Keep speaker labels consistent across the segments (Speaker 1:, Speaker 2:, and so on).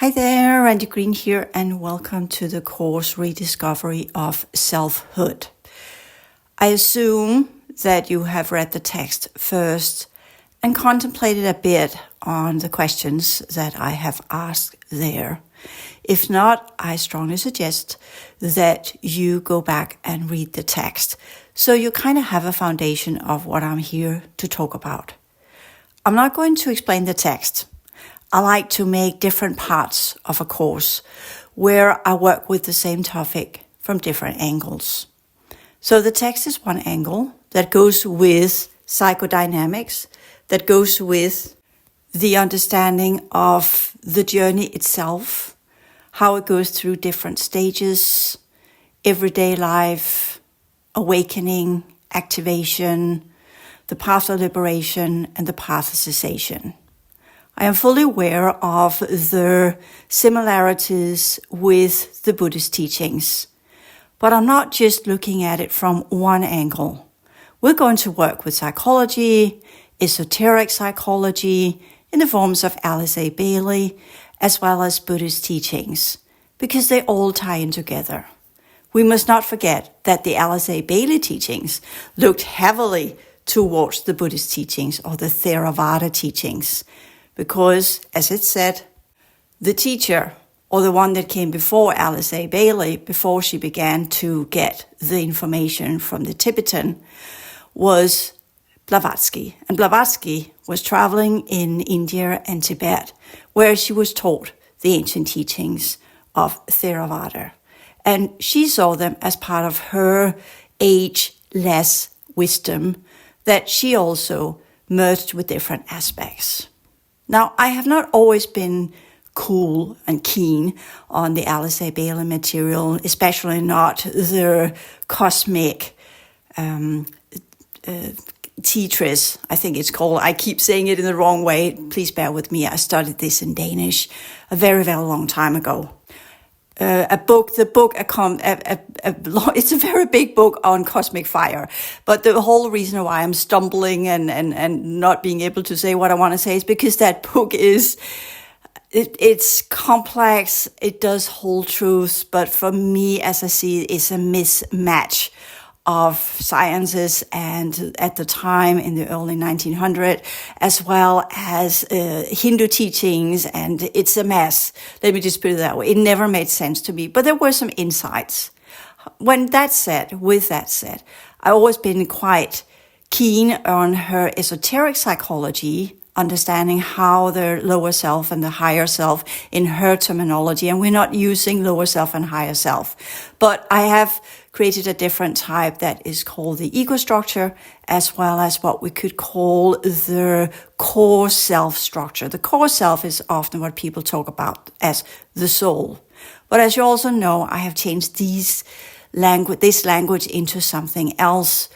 Speaker 1: Hi there, Randy Green here, and welcome to the course Rediscovery of Selfhood. I assume that you have read the text first and contemplated a bit on the questions that I have asked there. If not, I strongly suggest that you go back and read the text so you kind of have a foundation of what I'm here to talk about. I'm not going to explain the text. I like to make different parts of a course where I work with the same topic from different angles. So the text is one angle that goes with psychodynamics, that goes with the understanding of the journey itself, how it goes through different stages, everyday life, awakening, activation, the path of liberation, and the path of cessation. I am fully aware of the similarities with the Buddhist teachings, but I'm not just looking at it from one angle. We're going to work with psychology, esoteric psychology, in the forms of Alice A. Bailey, as well as Buddhist teachings, because they all tie in together. We must not forget that the Alice A. Bailey teachings looked heavily towards the Buddhist teachings or the Theravada teachings, because, as it said, the teacher, or the one that came before Alice A. Bailey, before she began to get the information from the Tibetan, was Blavatsky. And Blavatsky was traveling in India and Tibet, where she was taught the ancient teachings of Theravada. And she saw them as part of her age-less wisdom that she also merged with different aspects. Now, I have not always been cool and keen on the Alice A. Bailey material, especially not the cosmic Tetris, I think it's called. I keep saying it in the wrong way. Please bear with me. I studied this in Danish a very, very long time ago. It's a very big book on cosmic fire. But the whole reason why I'm stumbling and not being able to say what I want to say is because that book it's complex. It does hold truths, but for me, as I see it, it's a mismatch of sciences and at the time in the early 1900s, as well as Hindu teachings, and it's a mess. Let me just put it that way. It never made sense to me, but there were some insights. With that said, I've always been quite keen on her esoteric psychology, understanding how the lower self and the higher self in her terminology, and we're not using lower self and higher self, but I have created a different type that is called the ego structure, as well as what we could call the core self structure. The core self is often what people talk about as the soul. But as you also know, I have changed this language into something else,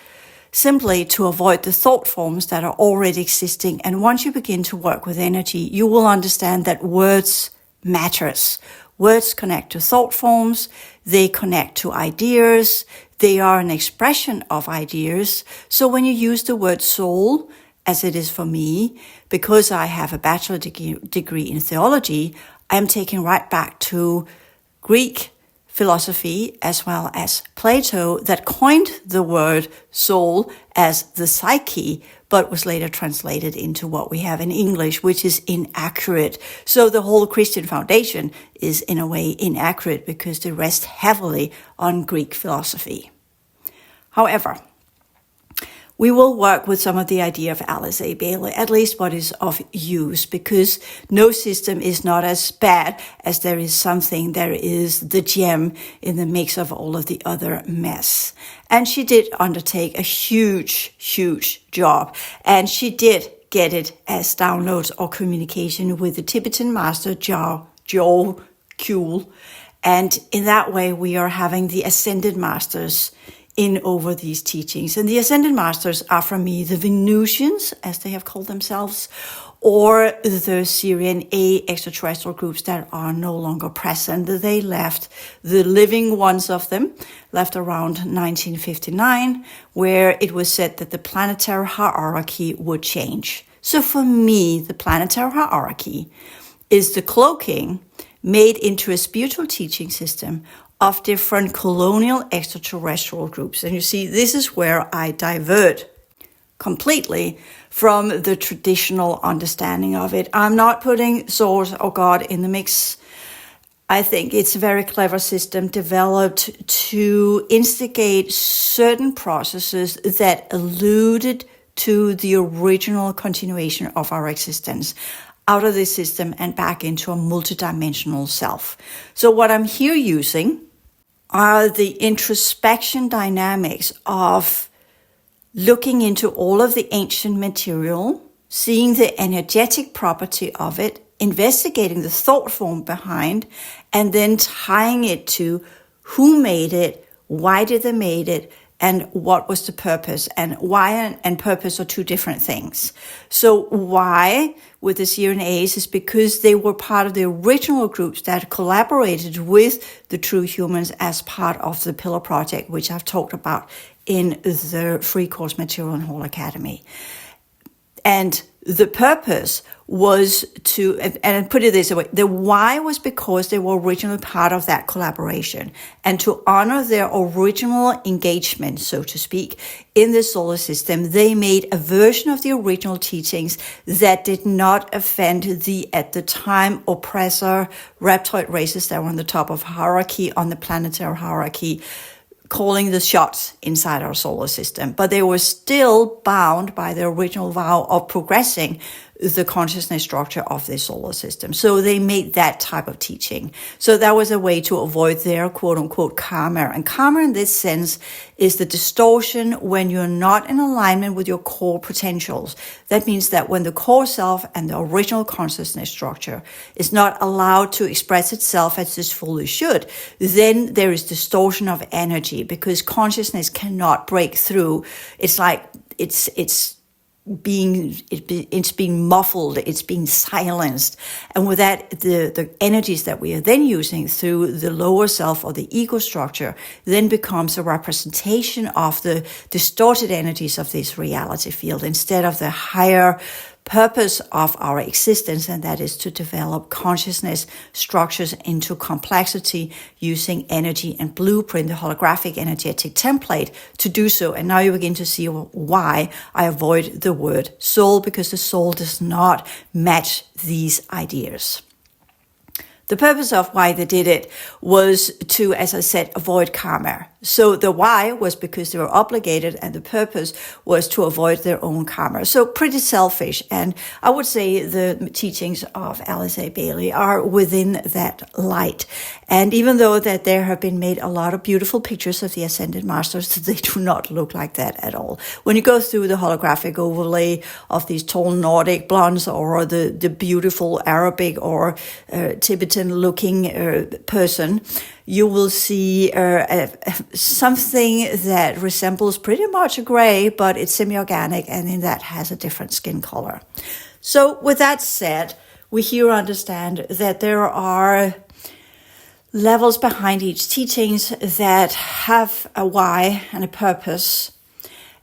Speaker 1: simply to avoid the thought forms that are already existing. And once you begin to work with energy, you will understand that words matters. Words connect to thought forms, they connect to ideas, they are an expression of ideas. So when you use the word soul, as it is for me, because I have a bachelor degree in theology, I'm taking right back to Greek philosophy as well as Plato that coined the word soul as the psyche, but was later translated into what we have in English, which is inaccurate. So the whole Christian foundation is in a way inaccurate because they rest heavily on Greek philosophy. However, we will work with some of the idea of Alice A. Bailey, at least what is of use, because no system is not as bad as there is the gem in the mix of all of the other mess. And she did undertake a huge, huge job. And she did get it as downloads or communication with the Tibetan master Jo Kuhl. And in that way, we are having the ascended masters in over these teachings. And the ascended masters are, for me, the Venusians, as they have called themselves, or the Syrian A extraterrestrial groups that are no longer present. They left, the living ones of them, left around 1959, where it was said that the planetary hierarchy would change. So for me, the planetary hierarchy is the cloaking made into a spiritual teaching system of different colonial extraterrestrial groups. And you see, this is where I divert completely from the traditional understanding of it. I'm not putting source or God in the mix. I think it's a very clever system developed to instigate certain processes that alluded to the original continuation of our existence out of this system and back into a multidimensional self. So what I'm here using are the introspection dynamics of looking into all of the ancient material, seeing the energetic property of it, investigating the thought form behind, and then tying it to who made it, why did they made it, and what was the purpose. And why and purpose are two different things. So why with the CRNAs is because they were part of the original groups that collaborated with the true humans as part of the Pillar Project, which I've talked about in the free course material in Whole Academy. And the purpose was to, and put it this way, the why was because they were originally part of that collaboration, and to honor their original engagement, so to speak, in the solar system, they made a version of the original teachings that did not offend the, at the time, oppressor reptoid races that were on the top of hierarchy, on the planetary hierarchy, calling the shots inside our solar system. But they were still bound by the original vow of progressing the consciousness structure of the solar system. So they made that type of teaching. So that was a way to avoid their quote unquote karma. And karma in this sense is the distortion when you're not in alignment with your core potentials. That means that when the core self and the original consciousness structure is not allowed to express itself as it fully should, then there is distortion of energy because consciousness cannot break through. It's like it's being muffled, it's being silenced. And with that, the energies that we are then using through the lower self or the ego structure then becomes a representation of the distorted energies of this reality field instead of the higher purpose of our existence, and that is to develop consciousness structures into complexity using energy and blueprint, the holographic energetic template to do so. And now you begin to see why I avoid the word soul, because the soul does not match these ideas. The purpose of why they did it was to, as I said, avoid karma. So the why was because they were obligated, and the purpose was to avoid their own karma. So pretty selfish. And I would say the teachings of Alice A. Bailey are within that light. And even though that there have been made a lot of beautiful pictures of the Ascended Masters, they do not look like that at all. When you go through the holographic overlay of these tall Nordic blondes or the beautiful Arabic or Tibetan-looking person, you will see something that resembles pretty much a gray, but it's semi-organic, and in that has a different skin color. So with that said, we here understand that there are levels behind each teachings that have a why and a purpose.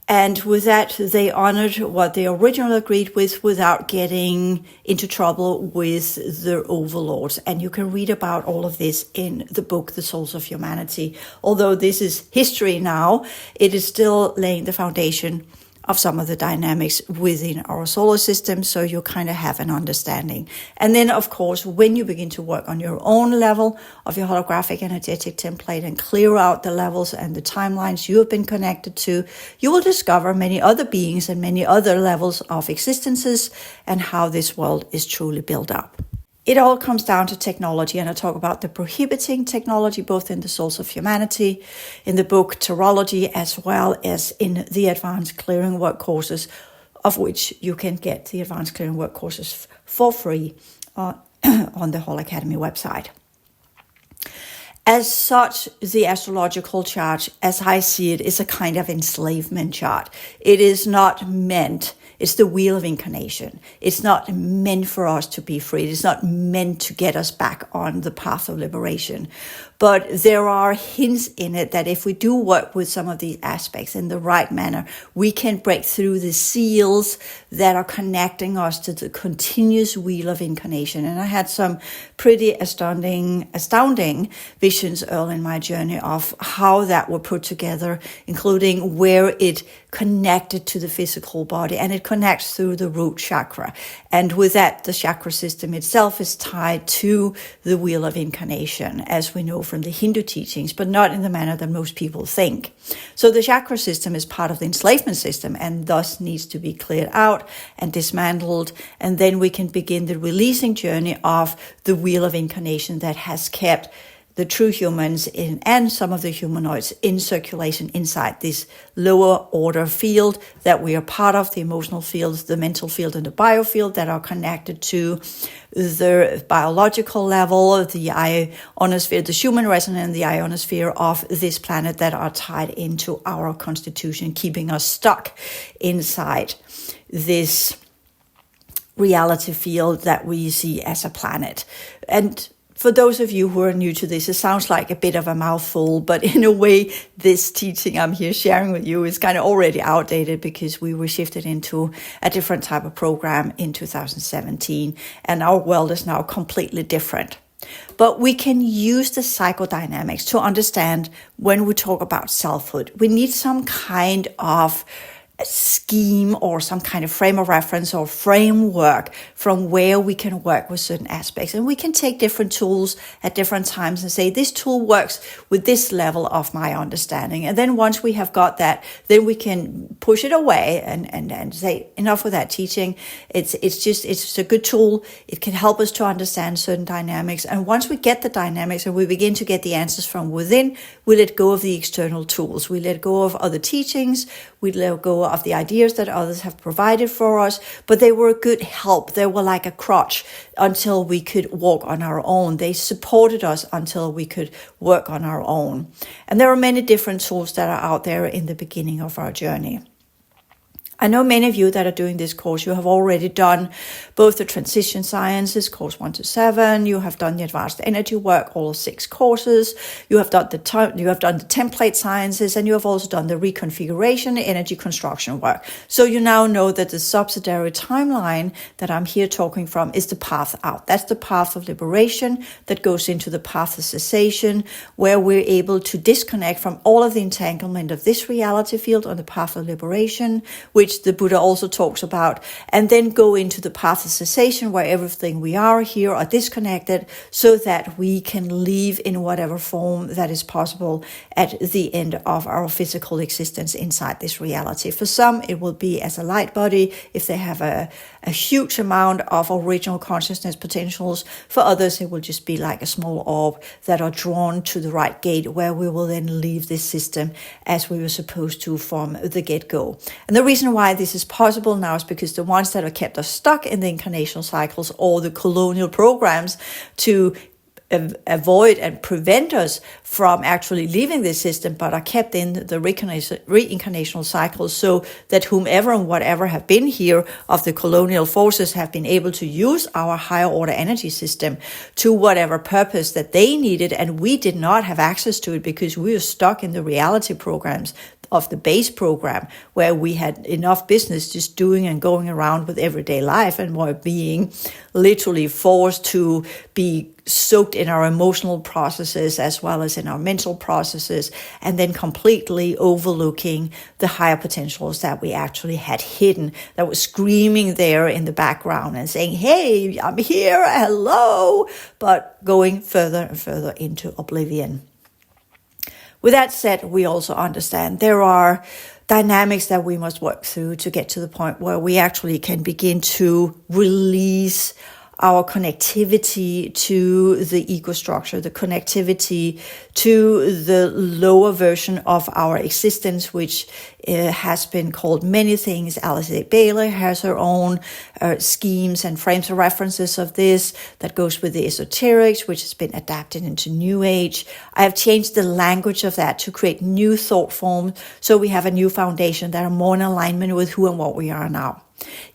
Speaker 1: And with that, they honored what they originally agreed with without getting into trouble with the overlords. And you can read about all of this in the book, The Souls of Humanity. Although this is history now, it is still laying the foundation of some of the dynamics within our solar system, so you kind of have an understanding. And then, of course, when you begin to work on your own level of your holographic energetic template and clear out the levels and the timelines you have been connected to, you will discover many other beings and many other levels of existences and how this world is truly built up. It all comes down to technology, and I talk about the prohibiting technology, both in the Souls of Humanity, in the book Tarology, as well as in the Advanced Clearing Work courses, of which you can get the Advanced Clearing Work courses for free on the Whole Academy website. As such, the astrological chart, as I see it, is a kind of enslavement chart. It is not meant It's the wheel of incarnation. It's not meant for us to be free. It's not meant to get us back on the path of liberation. But there are hints in it that if we do work with some of these aspects in the right manner, we can break through the seals that are connecting us to the continuous wheel of incarnation. And I had some pretty astounding visions early in my journey of how that were put together, including where it connected to the physical body, and it connects through the root chakra. And with that, the chakra system itself is tied to the wheel of incarnation, as we know from the Hindu teachings, but not in the manner that most people think. So the chakra system is part of the enslavement system and thus needs to be cleared out and dismantled. And then we can begin the releasing journey of the wheel of incarnation that has kept the true humans in, and some of the humanoids in circulation inside this lower order field that we are part of, the emotional fields, the mental field, and the biofield that are connected to the biological level, the ionosphere, the human resonance, and the ionosphere of this planet that are tied into our constitution, keeping us stuck inside this reality field that we see as a planet. And for those of you who are new to this, it sounds like a bit of a mouthful, but in a way, this teaching I'm here sharing with you is kind of already outdated because we were shifted into a different type of program in 2017, and our world is now completely different. But we can use the psychodynamics to understand when we talk about selfhood. We need some kind of a scheme or some kind of frame of reference or framework from where we can work with certain aspects. And we can take different tools at different times and say, this tool works with this level of my understanding. And then once we have got that, then we can push it away and say, enough with that teaching. It's a good tool. It can help us to understand certain dynamics. And once we get the dynamics and we begin to get the answers from within, we let go of the external tools. We let go of other teachings. We let go of the ideas that others have provided for us, but they were a good help. They were like a crutch until we could walk on our own. They supported us until we could work on our own. And there are many different tools that are out there in the beginning of our journey. I know many of you that are doing this course, you have already done both the transition sciences, course 1 to 7. You have done the advanced energy work, all 6 courses. You have done the template sciences, and you have also done the reconfiguration, energy construction work. So you now know that the subsidiary timeline that I'm here talking from is the path out. That's the path of liberation that goes into the path of cessation, where we're able to disconnect from all of the entanglement of this reality field on the path of liberation, which the Buddha also talks about, and then go into the path of cessation where everything we are here are disconnected so that we can live in whatever form that is possible at the end of our physical existence inside this reality. For some, it will be as a light body if they have a huge amount of original consciousness potentials. For others, it will just be like a small orb that are drawn to the right gate where we will then leave this system as we were supposed to from the get-go. And the reason why this is possible now is because the ones that have kept us stuck in the incarnational cycles or the colonial programs to avoid and prevent us from actually leaving this system, but are kept in the reincarnational cycles so that whomever and whatever have been here of the colonial forces have been able to use our higher order energy system to whatever purpose that they needed, and we did not have access to it because we were stuck in the reality programs of the base program where we had enough business just doing and going around with everyday life and were being literally forced to be soaked in our emotional processes as well as in our mental processes, and then completely overlooking the higher potentials that we actually had hidden, that was screaming there in the background and saying, hey, I'm here, hello, but going further and further into oblivion. With that said, we also understand there are dynamics that we must work through to get to the point where we actually can begin to release our connectivity to the ego structure, the connectivity to the lower version of our existence, which has been called many things. Alice Bailey has her own schemes and frames of references of this that goes with the esoterics, which has been adapted into New Age. I have changed the language of that to create new thought forms so we have a new foundation that are more in alignment with who and what we are now.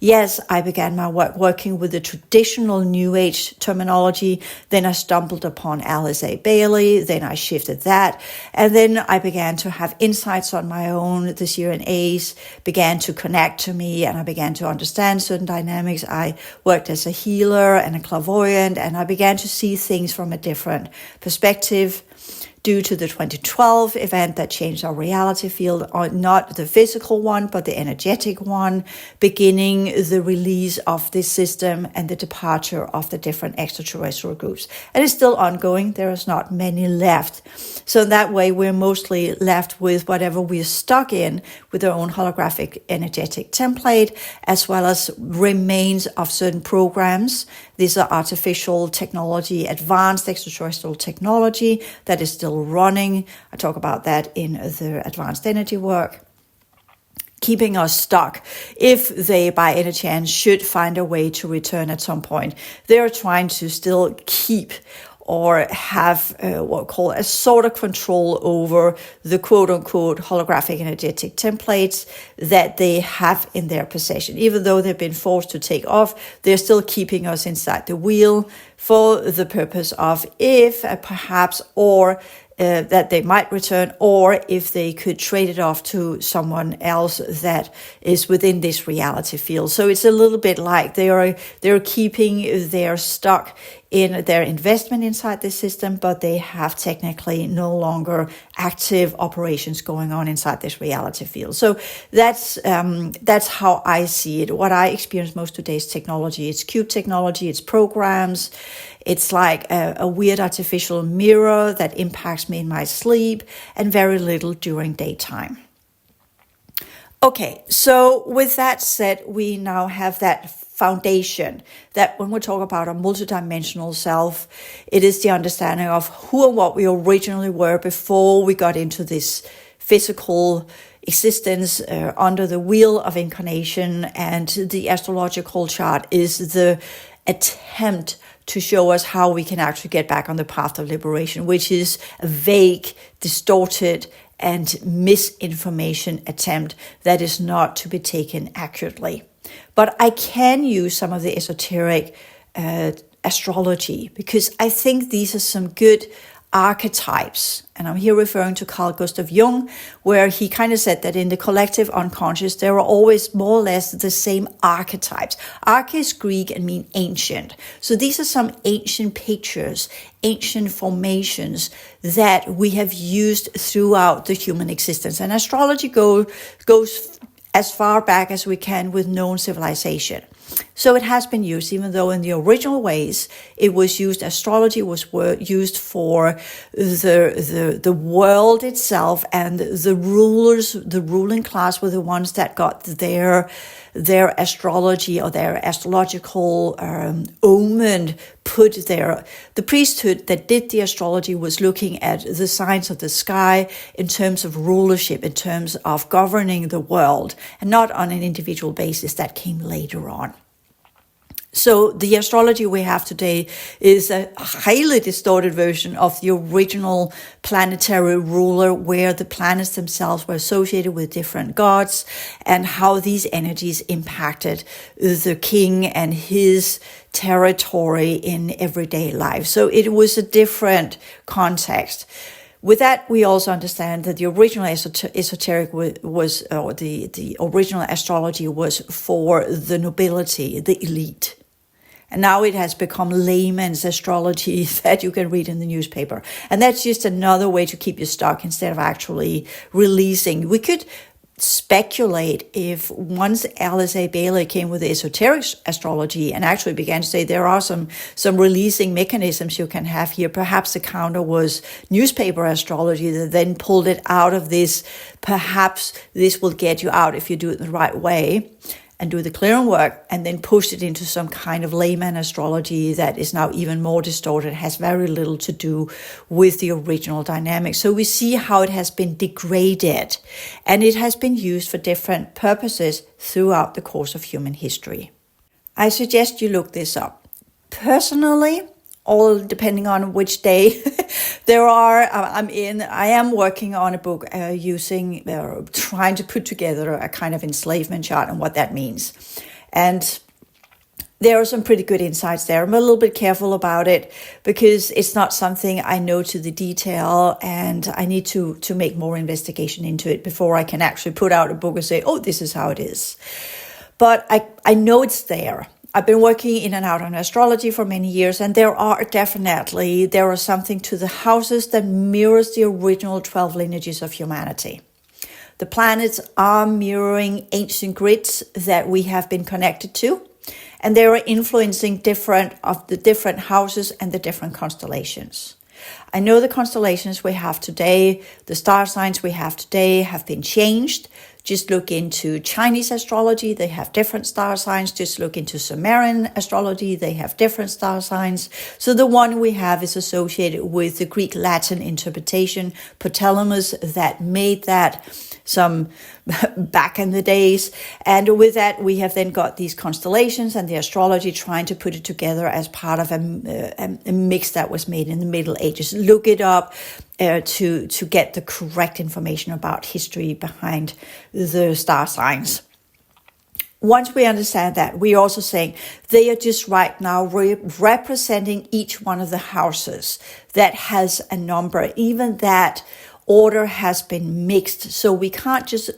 Speaker 1: Yes, I began my work working with the traditional New Age terminology. Then I stumbled upon Alice A. Bailey. Then I shifted that. And then I began to have insights on my own. The Syrian A's began to connect to me, and I began to understand certain dynamics. I worked as a healer and a clairvoyant, and I began to see things from a different perspective. Due to the 2012 event that changed our reality field, not the physical one, but the energetic one, beginning the release of this system and the departure of the different extraterrestrial groups. And it's still ongoing. There is not many left. So in that way, we're mostly left with whatever we're stuck in with our own holographic energetic template, as well as remains of certain programs. These are artificial technology, advanced extraterrestrial technology that is still running. I talk about that in the advanced energy work. Keeping us stuck if they, by any chance, should find a way to return at some point. They're trying to still keep or have what we call a sort of control over the quote-unquote holographic energetic templates that they have in their possession. Even though they've been forced to take off, they're still keeping us inside the wheel for the purpose of if, perhaps, or that they might return, or if they could trade it off to someone else that is within this reality field. So it's a little bit like they're keeping their stock in their investment inside the system, but they have technically no longer active operations going on inside this reality field. So that's how I see it. What I experience most today is technology. It's cube technology, it's programs. It's like a weird artificial mirror that impacts me in my sleep and very little during daytime. Okay, so with that said, we now have that foundation that when we talk about a multidimensional self, it is the understanding of who and what we originally were before we got into this physical existence under the wheel of incarnation. And the astrological chart is the attempt to show us how we can actually get back on the path of liberation, which is a vague, distorted, and misinformation attempt that is not to be taken accurately. But I can use some of the esoteric astrology because I think these are some good archetypes. And I'm here referring to Carl Gustav Jung, where he kind of said that in the collective unconscious, there are always more or less the same archetypes. Arche is Greek and mean ancient. So these are some ancient pictures, ancient formations that we have used throughout the human existence. And astrology goes as far back as we can with known civilization. So it has been used, even though in the original ways it was used, astrology was used for the world itself, and the rulers, the ruling class were the ones that got their astrology or their astrological omen put there. The priesthood that did the astrology was looking at the signs of the sky in terms of rulership, in terms of governing the world, and not on an individual basis. That came later on. So the astrology we have today is a highly distorted version of the original planetary ruler, where the planets themselves were associated with different gods and how these energies impacted the king and his territory in everyday life. So it was a different context. With that, we also understand that the original esoteric was or the original astrology was for the nobility, the elite. And now it has become layman's astrology that you can read in the newspaper. And that's just another way to keep you stuck instead of actually releasing. We could speculate if once Alice A. Bailey came with the esoteric astrology and actually began to say there are some releasing mechanisms you can have here, perhaps the counter was newspaper astrology that then pulled it out of this. Perhaps this will get you out if you do it the right way and do the clearing work, and then push it into some kind of layman astrology that is now even more distorted, has very little to do with the original dynamics. So we see how it has been degraded, and it has been used for different purposes throughout the course of human history. I suggest you look this up. Personally, all depending on which day, I am working on a book trying to put together a kind of enslavement chart and what that means. And there are some pretty good insights there. I'm a little bit careful about it because it's not something I know to the detail, and I need to make more investigation into it before I can actually put out a book and say, oh, this is how it is. But I know it's there. I've been working in and out on astrology for many years, and there are something to the houses that mirrors the original 12 lineages of humanity. The planets are mirroring ancient grids that we have been connected to, and they are influencing different houses and the different constellations. I know the constellations we have today, the star signs we have today have been changed. Just look into Chinese astrology, they have different star signs. Just look into Sumerian astrology, they have different star signs. So the one we have is associated with the Greek Latin interpretation, Ptolemus, that made that some back in the days. And with that, we have then got these constellations and the astrology trying to put it together as part of a mix that was made in the Middle Ages. Look it up to get the correct information about history behind the star signs. Once we understand that, we're also saying they are just right now representing each one of the houses that has a number. Even that order has been mixed, so we can't just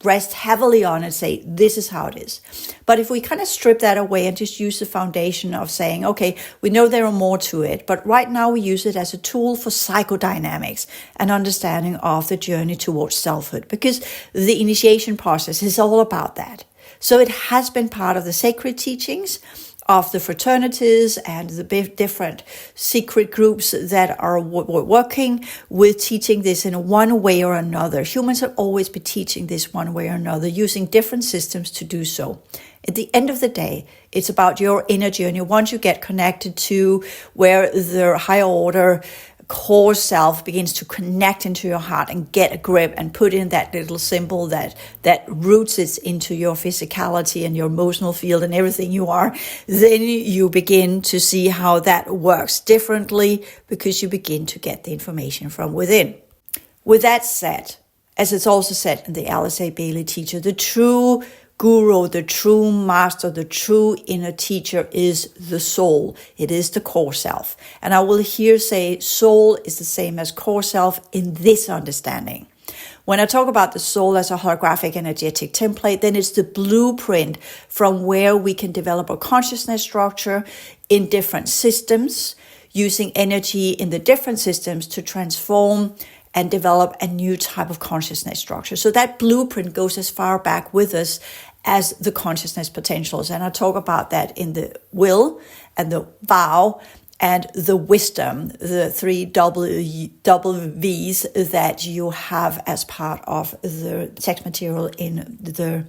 Speaker 1: rest heavily on and say this is how it is. But if we kind of strip that away and just use the foundation of saying, okay, we know there are more to it, but right now we use it as a tool for psychodynamics and understanding of the journey towards selfhood, because the initiation process is all about that. So it has been part of the sacred teachings of the fraternities and the different secret groups that are working with teaching this in one way or another. Humans will always be teaching this one way or another, using different systems to do so. At the end of the day, it's about your inner journey. Once you get connected to where the higher order core self begins to connect into your heart and get a grip and put in that little symbol that roots it into your physicality and your emotional field and everything you are, then you begin to see how that works differently, because you begin to get the information from within. With that said, as it's also said in the Alice A. Bailey teacher, the true guru, the true master, the true inner teacher is the soul. It is the core self. And I will here say soul is the same as core self in this understanding. When I talk about the soul as a holographic energetic template, then it's the blueprint from where we can develop a consciousness structure in different systems, using energy in the different systems to transform and develop a new type of consciousness structure. So that blueprint goes as far back with us as the consciousness potentials. And I talk about that in the will and the vow and the wisdom, the 3 V's that you have as part of the text material in the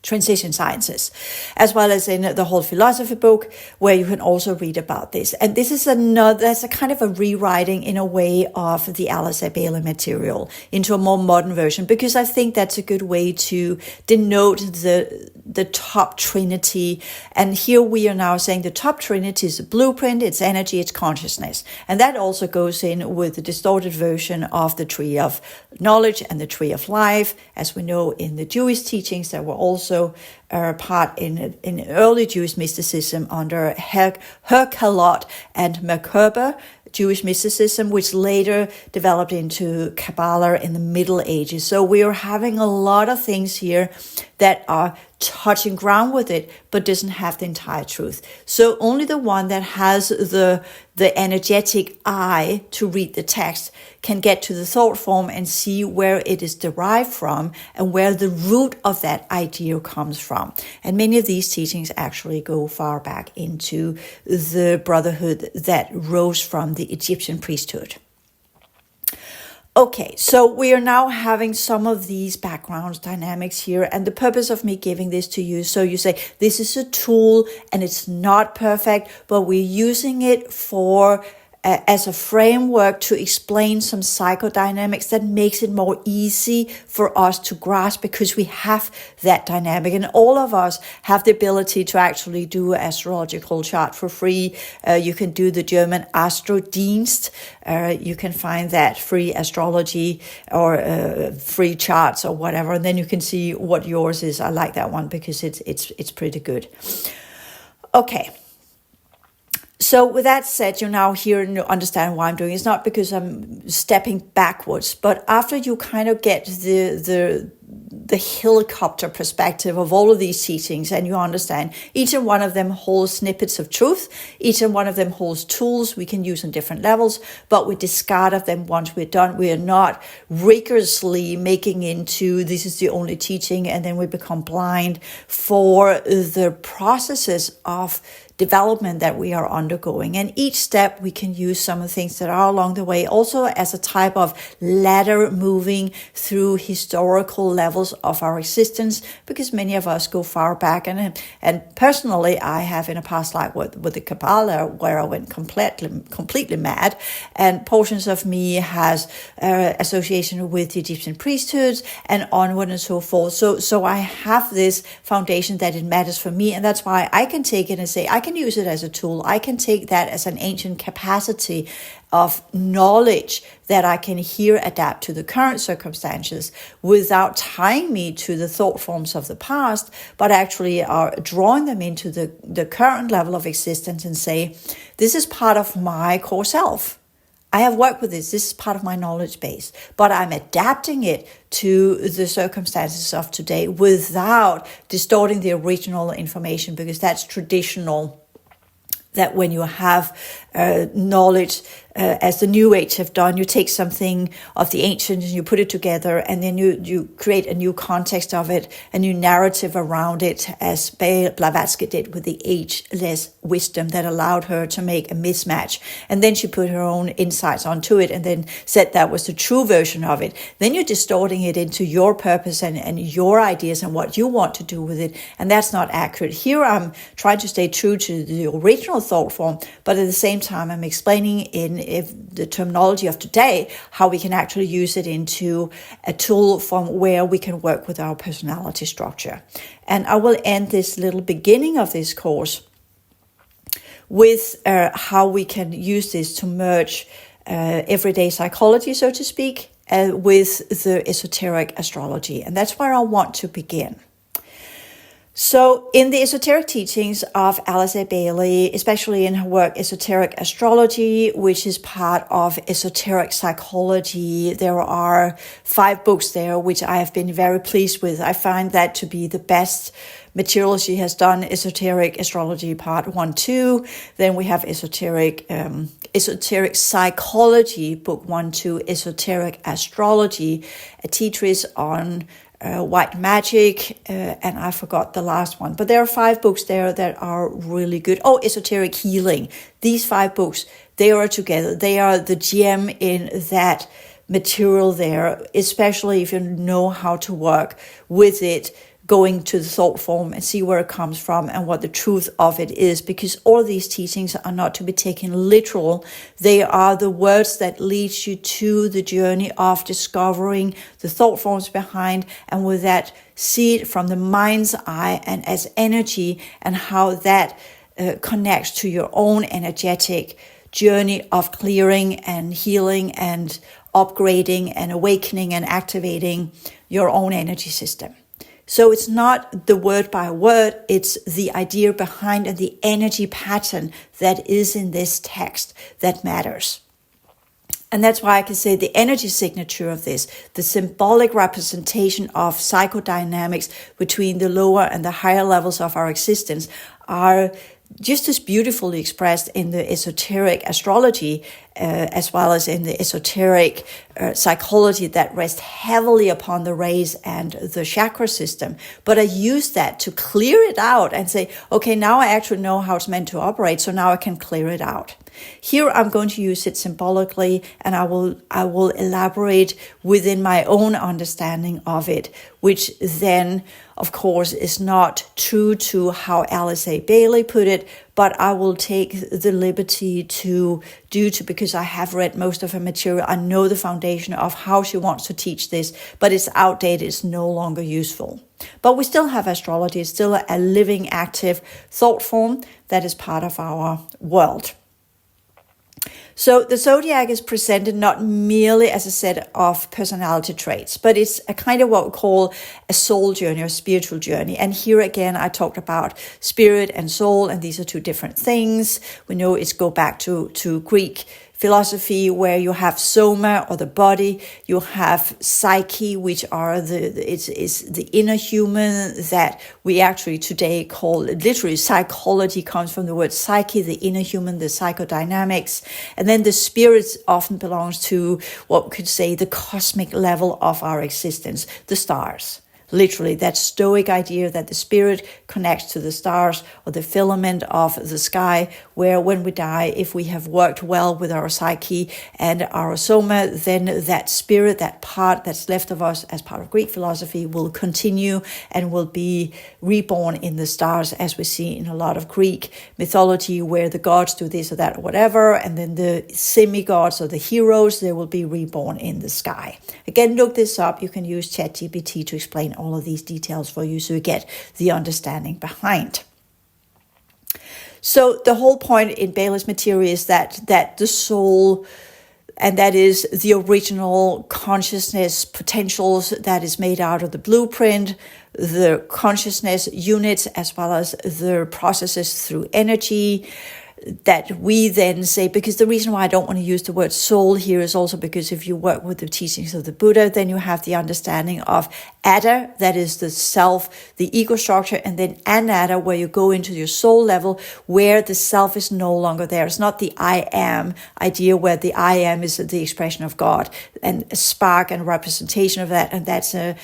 Speaker 1: transition sciences, as well as in the whole philosophy book, where you can also read about this. And this is that's a kind of a rewriting in a way of the Alice A. Bailey material into a more modern version, because I think that's a good way to denote the top trinity. And here we are now saying the top trinity is a blueprint, it's energy, it's consciousness. And that also goes in with the distorted version of the tree of knowledge and the tree of life. As we know in the Jewish teachings, that were also part in early Jewish mysticism under Herkalot and Merkaba, Jewish mysticism, which later developed into Kabbalah in the Middle Ages. So we are having a lot of things here that are touching ground with it, but doesn't have the entire truth. So only the one that has the energetic eye to read the text can get to the thought form and see where it is derived from and where the root of that idea comes from. And many of these teachings actually go far back into the brotherhood that rose from the Egyptian priesthood. Okay, so we are now having some of these background dynamics here, and the purpose of me giving this to you, so you say, this is a tool and it's not perfect, but we're using it for as a framework to explain some psychodynamics that makes it more easy for us to grasp, because we have that dynamic, and all of us have the ability to actually do an astrological chart for free. You can do the German Astrodienst. You can find that free astrology or free charts or whatever, and then you can see what yours is. I like that one because it's pretty good. Okay. So with that said, you now hear and understand why I'm doing it. It's not because I'm stepping backwards, but after you kind of get the helicopter perspective of all of these teachings, and you understand each and one of them holds snippets of truth, each and one of them holds tools we can use on different levels, but we discard of them once we're done. We are not rigorously making into this is the only teaching, and then we become blind for the processes of development that we are undergoing. And each step we can use some of the things that are along the way also as a type of ladder moving through historical levels of our existence, because many of us go far back. And personally, I have in a past life with the Kabbalah where I went completely mad, and portions of me has association with the Egyptian priesthoods and onward and so forth. So I have this foundation that it matters for me, and that's why I can take it and say, I can use it as a tool. I can take that as an ancient capacity of knowledge that I can here adapt to the current circumstances without tying me to the thought forms of the past, but actually are drawing them into the current level of existence and say, this is part of my core self. I have worked with this. This is part of my knowledge base, but I'm adapting it to the circumstances of today without distorting the original information, because that's traditional. That when you have knowledge, as the New Age have done, you take something of the ancient and you put it together, and then you create a new context of it, a new narrative around it, as Blavatsky did with the ageless wisdom that allowed her to make a mismatch. And then she put her own insights onto it and then said that was the true version of it. Then you're distorting it into your purpose and your ideas and what you want to do with it. And that's not accurate. Here I'm trying to stay true to the original thought form, but at the same time I'm explaining in the terminology of today how we can actually use it into a tool from where we can work with our personality structure. And I will end this little beginning of this course with how we can use this to merge everyday psychology, so to speak, with the esoteric astrology. And that's where I want to begin. So in the esoteric teachings of Alice A. Bailey, especially in her work Esoteric Astrology, which is part of esoteric psychology, there are 5 books there, which I have been very pleased with. I find that to be the best material she has done. Esoteric Astrology Part 1, 2. Then we have Esoteric Psychology, Book 1, 2, Esoteric Astrology, a treatise on white magic, and I forgot the last one. But there are 5 books there that are really good. Oh, Esoteric Healing. These 5 books, they are together. They are the gem in that material there, especially if you know how to work with it, going to the thought form and see where it comes from and what the truth of it is, because all of these teachings are not to be taken literal. They are the words that lead you to the journey of discovering the thought forms behind, and with that, see it from the mind's eye and as energy, and how that connects to your own energetic journey of clearing and healing and upgrading and awakening and activating your own energy system. So it's not the word by word, it's the idea behind and the energy pattern that is in this text that matters. And that's why I can say the energy signature of this, the symbolic representation of psychodynamics between the lower and the higher levels of our existence, are just as beautifully expressed in the esoteric astrology as well as in the esoteric psychology that rests heavily upon the rays and the chakra system. But I use that to clear it out and say, okay, now I actually know how it's meant to operate, so now I can clear it out. Here I'm going to use it symbolically, and I will elaborate within my own understanding of it, which then, of course, is not true to how Alice A. Bailey put it, but I will take the liberty because I have read most of her material. I know the foundation of how she wants to teach this, but it's outdated, it's no longer useful. But we still have astrology, it's still a living, active thought form that is part of our world. So the zodiac is presented not merely as a set of personality traits, but it's a kind of what we call a soul journey or spiritual journey. And here again, I talked about spirit and soul, and these are two different things. We know it's go back to Greek philosophy, where you have soma or the body, you have psyche, which are the inner human that we actually today call, literally psychology comes from the word psyche, the inner human, the psychodynamics. And then the spirit often belongs to what we could say the cosmic level of our existence, the stars. Literally, that Stoic idea that the spirit connects to the stars or the filament of the sky, where when we die, if we have worked well with our psyche and our soma, then that spirit, that part that's left of us as part of Greek philosophy, will continue and will be reborn in the stars, as we see in a lot of Greek mythology, where the gods do this or that or whatever, and then the semi-gods or the heroes, they will be reborn in the sky. Again, look this up. You can use ChatGPT to explain all of these details for you so you get the understanding behind. So the whole point in Bailey's material is that the soul, and that is the original consciousness potentials that is made out of the blueprint, the consciousness units, as well as the processes through energy, that we then say, because the reason why I don't want to use the word soul here is also because if you work with the teachings of the Buddha, then you have the understanding of Atta, that is the self, the ego structure, and then Anatta, where you go into your soul level, where the self is no longer there. It's not the I am idea, where the I am is the expression of God and a spark and representation of that, and that's an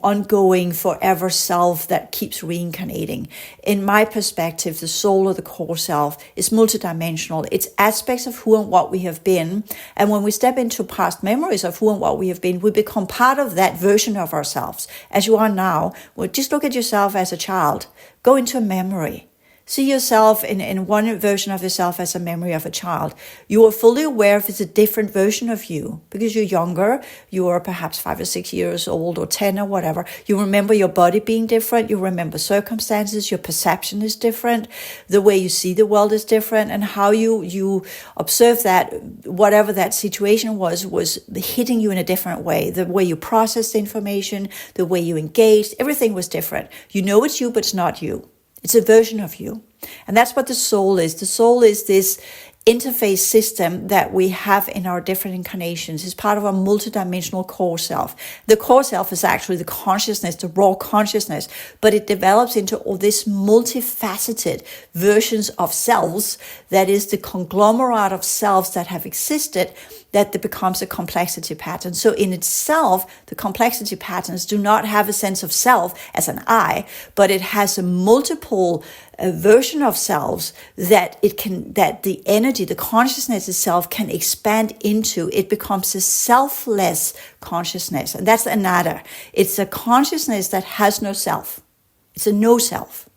Speaker 1: ongoing forever self that keeps reincarnating. In my perspective, the soul or the core self is multidimensional. It's aspects of who and what we have been. And when we step into past memories of who and what we have been, we become part of that version of ourselves. As you are now, well, just look at yourself as a child. Go into a memory. See yourself in one version of yourself as a memory of a child. You are fully aware if it's a different version of you because you're younger. You are perhaps 5 or 6 years old or 10 or whatever. You remember your body being different. You remember circumstances. Your perception is different. The way you see the world is different. And how you observe that, whatever that situation was hitting you in a different way. The way you processed information, the way you engaged, everything was different. You know it's you, but it's not you. It's a version of you. And that's what the soul is. The soul is this interface system that we have in our different incarnations. It's part of our multidimensional core self. The core self is actually the consciousness, the raw consciousness, but it develops into all these multifaceted versions of selves that is the conglomerate of selves that have existed, that becomes a complexity pattern. So in itself, the complexity patterns do not have a sense of self as an I, but it has a multiple version of selves that the energy, the consciousness itself can expand into. It becomes a selfless consciousness. And that's anatta. It's a consciousness that has no self. It's a no self.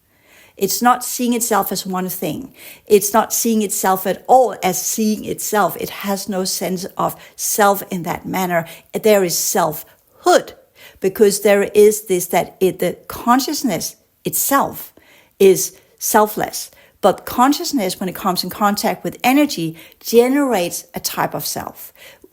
Speaker 1: It's not seeing itself as one thing. It's not seeing itself at all as seeing itself. It has no sense of self in that manner. There is selfhood, because there is this, the consciousness itself is selfless. But consciousness, when it comes in contact with energy, generates a type of self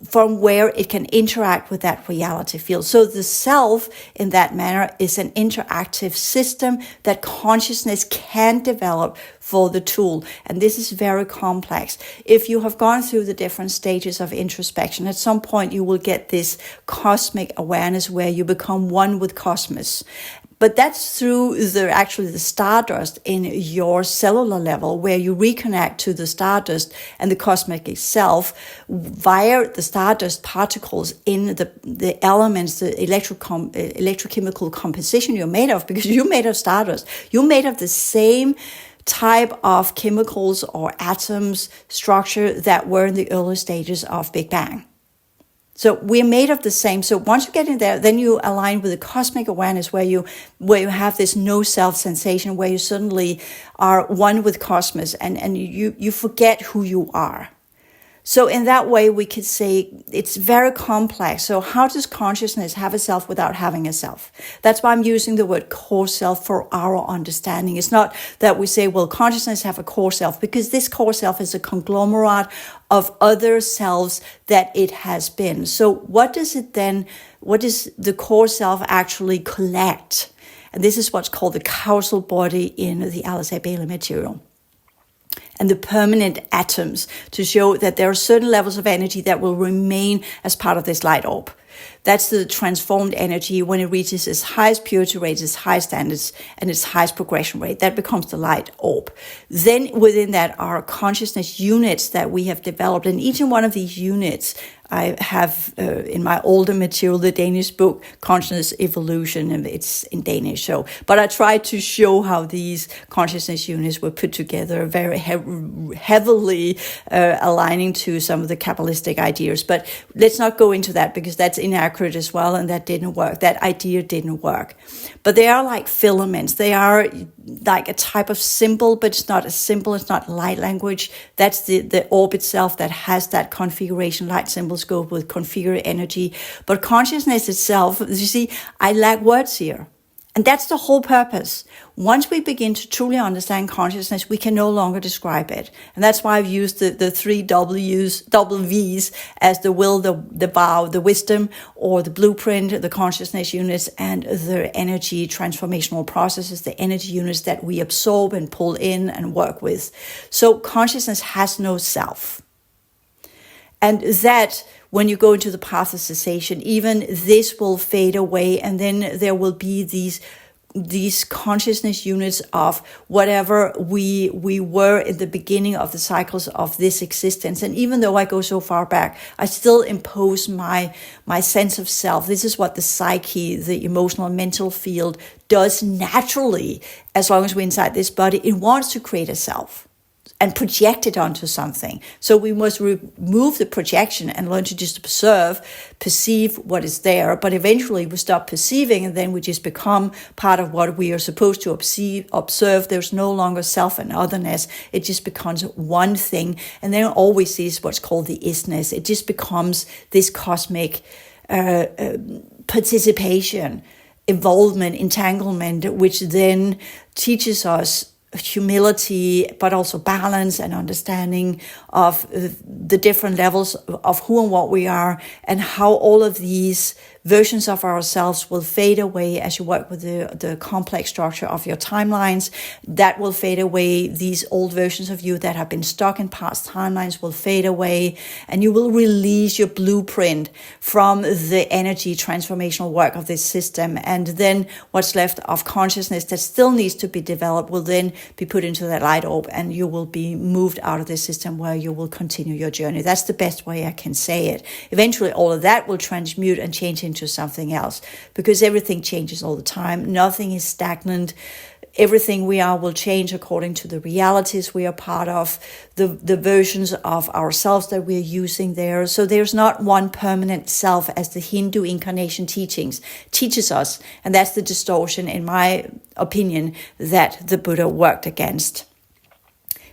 Speaker 1: from where it can interact with that reality field. So the self in that manner is an interactive system that consciousness can develop for the tool. And this is very complex. If you have gone through the different stages of introspection, at some point you will get this cosmic awareness where you become one with cosmos. But that's through the stardust in your cellular level, where you reconnect to the stardust and the cosmic itself via the stardust particles in the elements, the electrochemical composition you're made of, because you're made of stardust. You're made of the same type of chemicals or atoms structure that were in the early stages of Big Bang. So we're made of the same. So once you get in there, then you align with the cosmic awareness where you have this no self sensation, where you suddenly are one with cosmos and you forget who you are. So in that way, we could say it's very complex. So how does consciousness have a self without having a self? That's why I'm using the word core self for our understanding. It's not that we say, well, consciousness have a core self, because this core self is a conglomerate of other selves that it has been. So what does the core self actually collect? And this is what's called the causal body in the Alistair Bailey material. And the permanent atoms, to show that there are certain levels of energy that will remain as part of this light orb. That's the transformed energy when it reaches its highest purity rate, its highest standards, and its highest progression rate. That becomes the light orb. Then within that are consciousness units that we have developed. And each and one of these units, I have in my older material, the Danish book, Consciousness Evolution, and it's in Danish. But I tried to show how these consciousness units were put together, very heavily aligning to some of the Kabbalistic ideas. But let's not go into that, because that's inaccurate as well, and that didn't work. That idea didn't work. But they are like filaments. They are like a type of symbol, but it's not a symbol. It's not light language. That's the orb itself that has that configuration, light symbols go with configured energy. But consciousness itself, you see, I lack words here. And that's the whole purpose. Once we begin to truly understand consciousness, we can no longer describe it. And that's why I've used the three double V's as the will, the vow, the wisdom, or the blueprint, the consciousness units, and the energy transformational processes, the energy units that we absorb and pull in and work with. So consciousness has no self. And that, when you go into the path of cessation, even this will fade away, and then there will be these consciousness units of whatever we were in the beginning of the cycles of this existence. And even though I go so far back, I still impose my sense of self. This is what the psyche, the emotional and mental field, does naturally. As long as we're inside this body, it wants to create a self and project it onto something. So we must remove the projection and learn to just perceive what is there. But eventually we stop perceiving, and then we just become part of what we are supposed to observe. There's no longer self and otherness. It just becomes one thing. And then always sees what's called the isness. It just becomes this cosmic participation, involvement, entanglement, which then teaches us humility, but also balance and understanding of the different levels of who and what we are, and how all of these versions of ourselves will fade away as you work with the complex structure of your timelines. That will fade away. These old versions of you that have been stuck in past timelines will fade away, and you will release your blueprint from the energy transformational work of this system. And then what's left of consciousness that still needs to be developed will then be put into that light orb, and you will be moved out of this system where you will continue your journey. That's the best way I can say it. Eventually all of that will transmute and change into something else, because everything changes all the time. Nothing is stagnant. Everything we are will change according to the realities we are part of, the versions of ourselves that we're using there. So there's not one permanent self, as the Hindu incarnation teachings teaches us. And that's the distortion, in my opinion, that the Buddha worked against.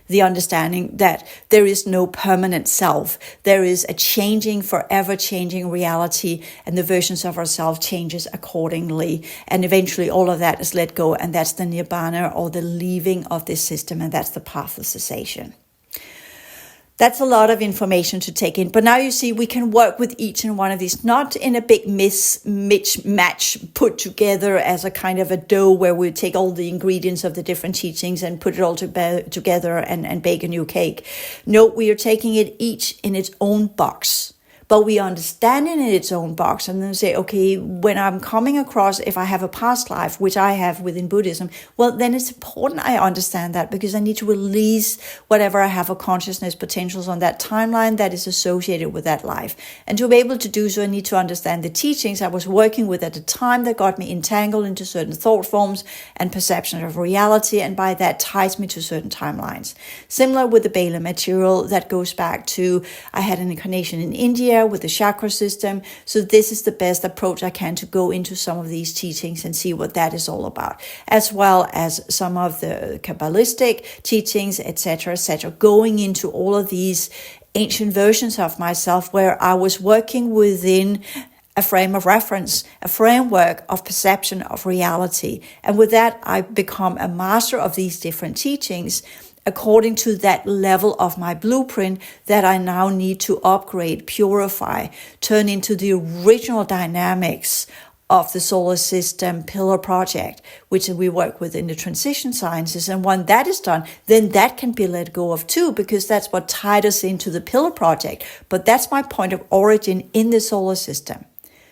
Speaker 1: The understanding that there is no permanent self. There is a changing, forever changing reality, and the versions of ourselves changes accordingly. And eventually all of that is let go, and that's the nirvana, or the leaving of this system, and that's the path of cessation. That's a lot of information to take in. But now you see we can work with each and one of these, not in a big mismatch put together as a kind of a dough where we take all the ingredients of the different teachings and put it all together and bake a new cake. No, we are taking it each in its own box. but we understand it in its own box and then say, okay, when I'm coming across, if I have a past life, which I have within Buddhism, well, then it's important I understand that, because I need to release whatever I have of consciousness potentials on that timeline that is associated with that life. And to be able to do so, I need to understand the teachings I was working with at the time that got me entangled into certain thought forms and perception of reality, and by that ties me to certain timelines. Similar with the Bela material, that goes back to, I had an incarnation in India with the chakra system, so this is the best approach I can to go into some of these teachings and see what that is all about, as well as some of the Kabbalistic teachings, etc., going into all of these ancient versions of myself where I was working within a frame of reference, a framework of perception of reality. And with that, I become a master of these different teachings according to that level of my blueprint that I now need to upgrade, purify, turn into the original dynamics of the solar system pillar project, which we work with in the transition sciences. And when that is done, then that can be let go of too, because that's what tied us into the pillar project. But that's my point of origin in the solar system.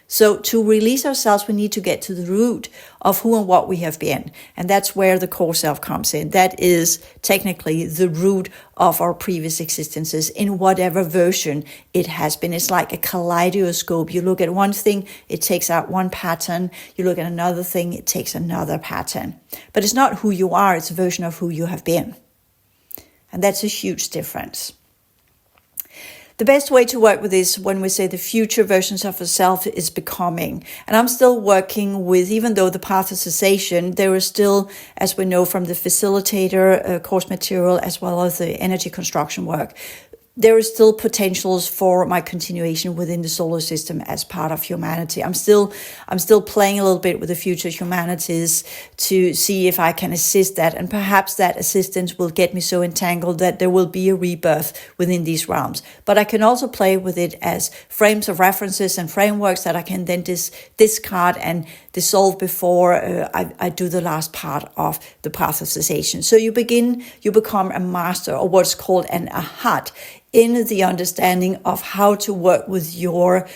Speaker 1: So to release ourselves, we need to get to the root of who and what we have been. And that's where the core self comes in. That is technically the root of our previous existences in whatever version it has been. It's like a kaleidoscope. You look at one thing, it takes out one pattern. You look at another thing, it takes another pattern. But it's not who you are, it's a version of who you have been. And that's a huge difference. The best way to work with this, when we say the future versions of ourselves, is becoming. And I'm still working with, even though the path of cessation, there is still, as we know from the facilitator course material, as well as the energy construction work, there is still potentials for my continuation within the solar system as part of humanity. I'm still playing a little bit with the future humanities to see if I can assist that. And perhaps that assistance will get me so entangled that there will be a rebirth within these realms. But I can also play with it as frames of references and frameworks that I can then discard and dissolve before I do the last part of the path of cessation. So you become a master, or what's called an ahat, in the understanding of how to work with your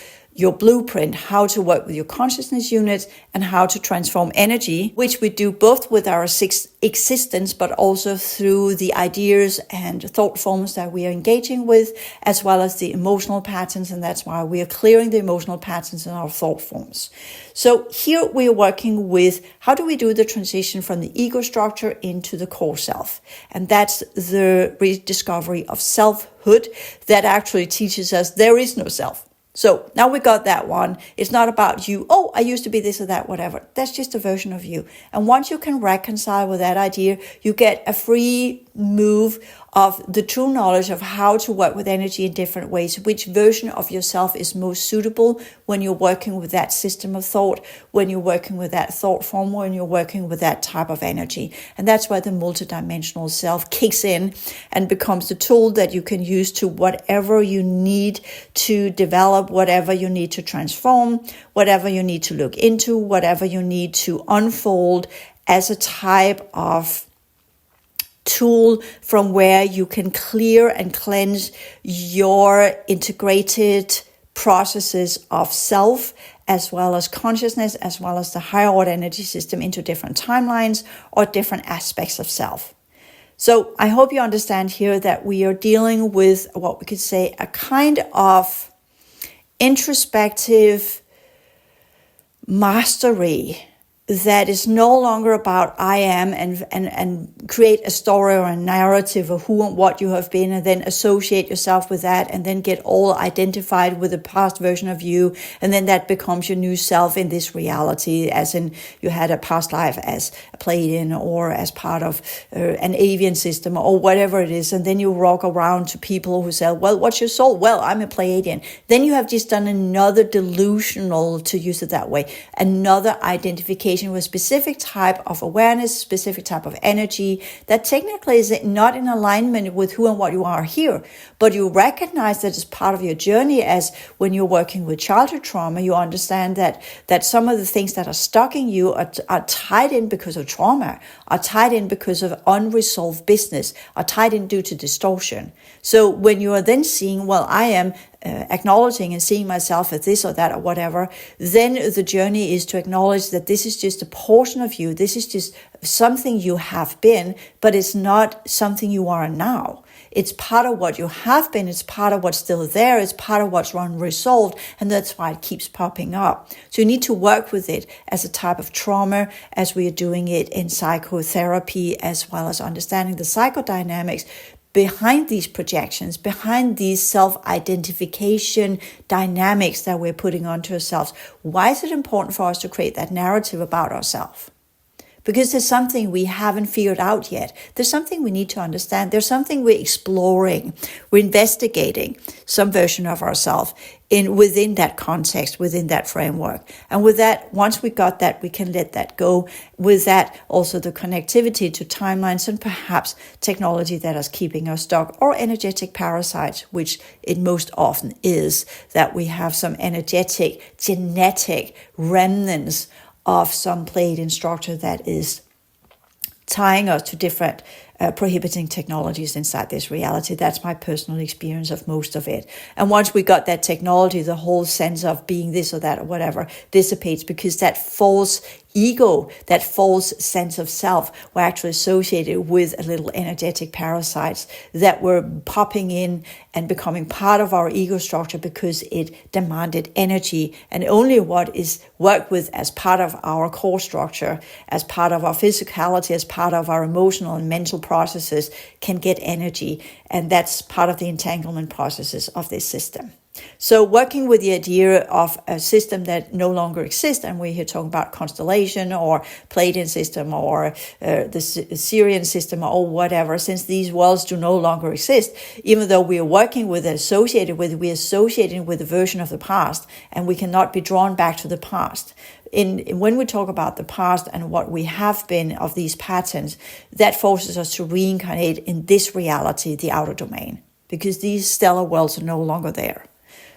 Speaker 1: blueprint, how to work with your consciousness units, and how to transform energy, which we do both with our existence, but also through the ideas and thought forms that we are engaging with, as well as the emotional patterns. And that's why we are clearing the emotional patterns in our thought forms. So here we are working with how do we do the transition from the ego structure into the core self. And that's the rediscovery of selfhood that actually teaches us there is no self. So now we got that one. It's not about you. Oh, I used to be this or that, whatever. That's just a version of you. And once you can reconcile with that idea, you get a free move of the true knowledge of how to work with energy in different ways, which version of yourself is most suitable when you're working with that system of thought, when you're working with that thought form, when you're working with that type of energy. And that's where the multidimensional self kicks in and becomes the tool that you can use to whatever you need to develop, whatever you need to transform, whatever you need to look into, whatever you need to unfold as a type of tool from where you can clear and cleanse your integrated processes of self, as well as consciousness, as well as the higher order energy system into different timelines or different aspects of self. So I hope you understand here that we are dealing with what we could say a kind of introspective mastery that is no longer about I am and create a story or a narrative of who and what you have been, and then associate yourself with that, and then get all identified with the past version of you, and then that becomes your new self in this reality, as in you had a past life as a Pleiadian or as part of an avian system or whatever it is, and then you walk around to people who say, well, what's your soul? Well, I'm a Pleiadian. Then you have just done another delusional, to use it that way, another identification with a specific type of awareness, specific type of energy that technically is not in alignment with who and what you are here. But you recognize that as part of your journey, as when you're working with childhood trauma, you understand that some of the things that are stuck in you are tied in because of trauma, are tied in because of unresolved business, are tied in due to distortion. So when you are then seeing, well, I am acknowledging and seeing myself as this or that or whatever, then the journey is to acknowledge that this is just a portion of you. This is just something you have been, but it's not something you are now. It's part of what you have been. It's part of what's still there. It's part of what's unresolved. And that's why it keeps popping up. So you need to work with it as a type of trauma, as we are doing it in psychotherapy, as well as understanding the psychodynamics behind these projections, behind these self-identification dynamics that we're putting onto ourselves. Why is it important for us to create that narrative about ourselves? Because there's something we haven't figured out yet. There's something we need to understand. There's something we're exploring. We're investigating some version of ourselves within that context, within that framework. And with that, once we got that, we can let that go. With that, also the connectivity to timelines and perhaps technology that is keeping us stuck, or energetic parasites, which it most often is, that we have some energetic, genetic remnants of some Pleiadian structure that is tying us to different prohibiting technologies inside this reality. That's my personal experience of most of it. And once we got that technology, the whole sense of being this or that or whatever dissipates, because that false ego, that false sense of self, were actually associated with a little energetic parasites that were popping in and becoming part of our ego structure because it demanded energy. And only what is worked with as part of our core structure, as part of our physicality, as part of our emotional and mental processes can get energy. And that's part of the entanglement processes of this system. So working with the idea of a system that no longer exists, and we're here talking about constellation or Pleiadian system or the Syrian system or whatever, since these worlds do no longer exist, even though we are working with it, we're associating with a version of the past, and we cannot be drawn back to the past. When we talk about the past and what we have been of these patterns, that forces us to reincarnate in this reality, the outer domain, because these stellar worlds are no longer there.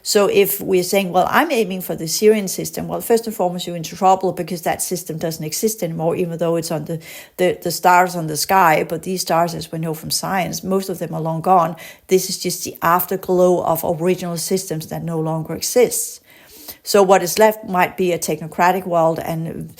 Speaker 1: So if we're saying, well, I'm aiming for the Syrian system, well, first and foremost, you're into trouble because that system doesn't exist anymore, even though it's on the stars on the sky. But these stars, as we know from science, most of them are long gone. This is just the afterglow of original systems that no longer exist. So what is left might be a technocratic world, and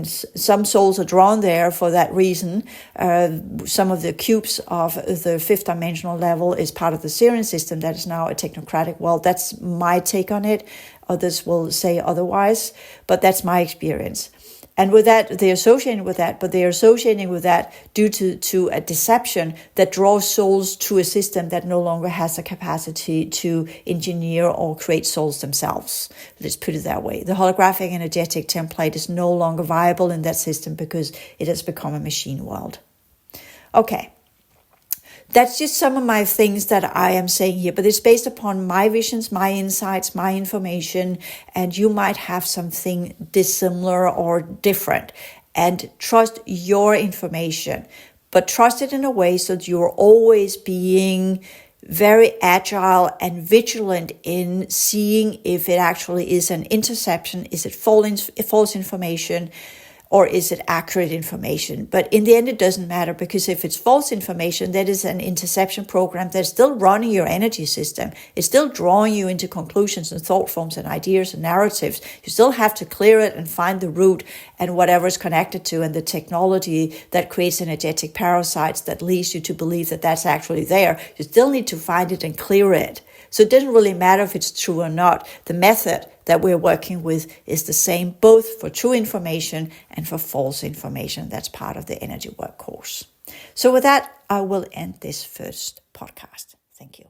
Speaker 1: some souls are drawn there for that reason. Some of the cubes of the fifth dimensional level is part of the Syrian system that is now a technocratic world. That's my take on it. Others will say otherwise, but that's my experience. And with that, they're associating with that, but they're associating with that due to a deception that draws souls to a system that no longer has the capacity to engineer or create souls themselves. Let's put it that way. The holographic energetic template is no longer viable in that system because it has become a machine world. Okay. That's just some of my things that I am saying here, but it's based upon my visions, my insights, my information, and you might have something dissimilar or different. And trust your information, but trust it in a way so that you're always being very agile and vigilant in seeing if it actually is an interception, is it false information, or is it accurate information? But in the end, it doesn't matter, because if it's false information, that is an interception program that's still running your energy system. It's still drawing you into conclusions and thought forms and ideas and narratives. You still have to clear it and find the root and whatever it's connected to, and the technology that creates energetic parasites that leads you to believe that that's actually there. You still need to find it and clear it. So it doesn't really matter if it's true or not. The method that we're working with is the same, both for true information and for false information. That's part of the energy work course. So with that, I will end this first podcast. Thank you.